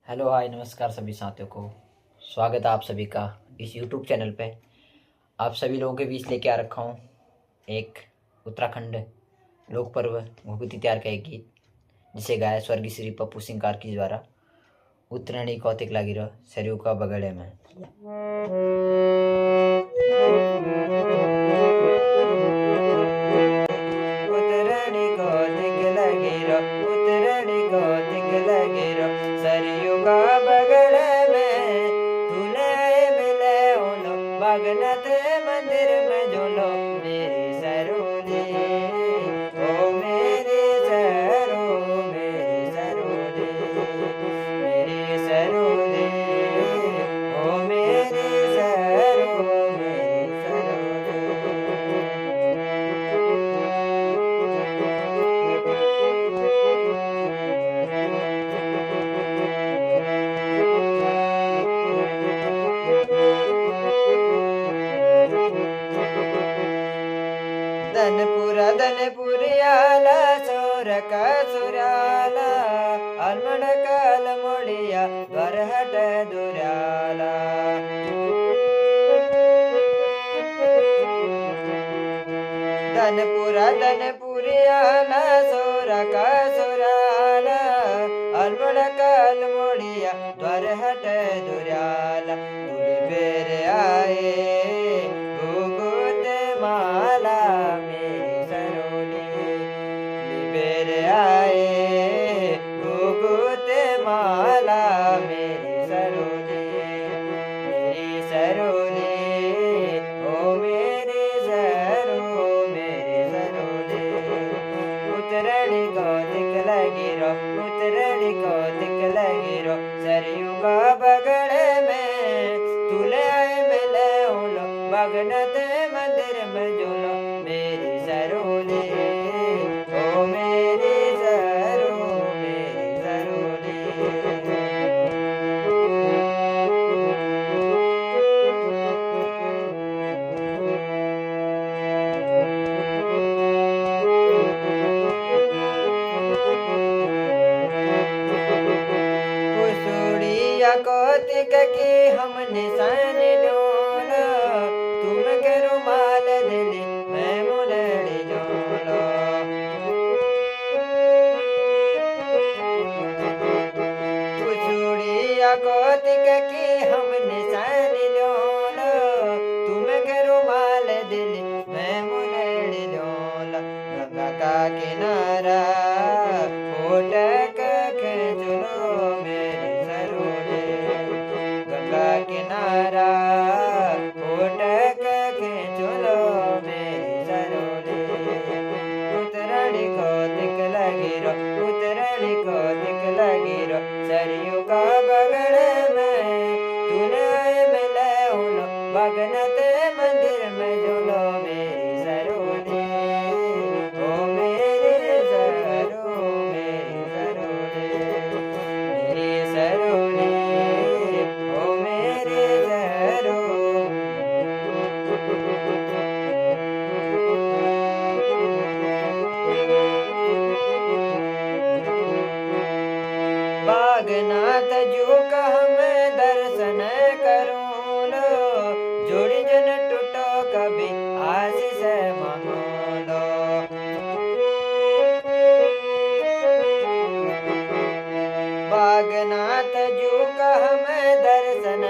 Hello hi नमस्कार सभी साथियों को। स्वागत है आप सभी का इस यूट्यूब चैनल पे। आप सभी लोगों के बीच लेके आ रखा हूँ एक उत्तराखंड लोक पर्व भूपति त्यार का एक गीत, जिसे गाया स्वर्गीय श्री पप्पू सिंह कार्की द्वारा। उतरणी कौतिक लागिर सरयू का बगड़े में। उतरणी कौतिक लागिर उतरणी कौतिक लागिर सरयू का बगड़े में। तुले मिले ओलो बागनाथ मंदिर में जोलो मेरी सरोली। ओ मेरी सरो मेरी सरोली मेरी सरोली। ओ मेरी सरो मेरी सरोली। धनपुरियाला सोर का सुराला अलमड़काल मोड़िया द्वारहट दुराला। धनपुरियाला सोर का सुराला अलमड़काल मोड़िया द्वारहट दुराला। तुले बेर आए माला मेरी सरोली बेर आए गुगुत माला मेरी सरोली ओ मेरी सरो मेरी सरोली। उतरणी कौतिक लगिरो उतरणी कौतिक लगिरो सरयू का बगड़े में। तुले आए मिले ओलो बागनाथ मंदिर में जोलो मेरी सरोली। ओ मेरी सरो मेरी सरोली। कुसुड़िया कौतिक की हम निशान डोलो तुम के रुमाल दिली मैं मुनड़ी जोलो। कुसुड़िया कौतिक की हम निशान डोलो तुम के रुमाल दिली मैं मुनड़ी जोलो। गंगा का किनारा फोटक खींचलो मेरी सरोली। गंगा किनारा फोटक खींचलो मेरी सरोली। उतरणी कौतिक लगिरो उतरणी कौतिक लगिरो सरयू का बगड़े में। तुले मिले ओलो बागनाथ मंदिर में जोलो मेरी सरोली। ओ मेरी सरो मेरी सरोली मेरी सरोली। ओ मेरी सरो। बागनाथ जू का मैं दर्शन करूँ लो जोड़ी जन टूटो कभी आशीष मांगो लो। बागनाथ जू का मैं दर्शन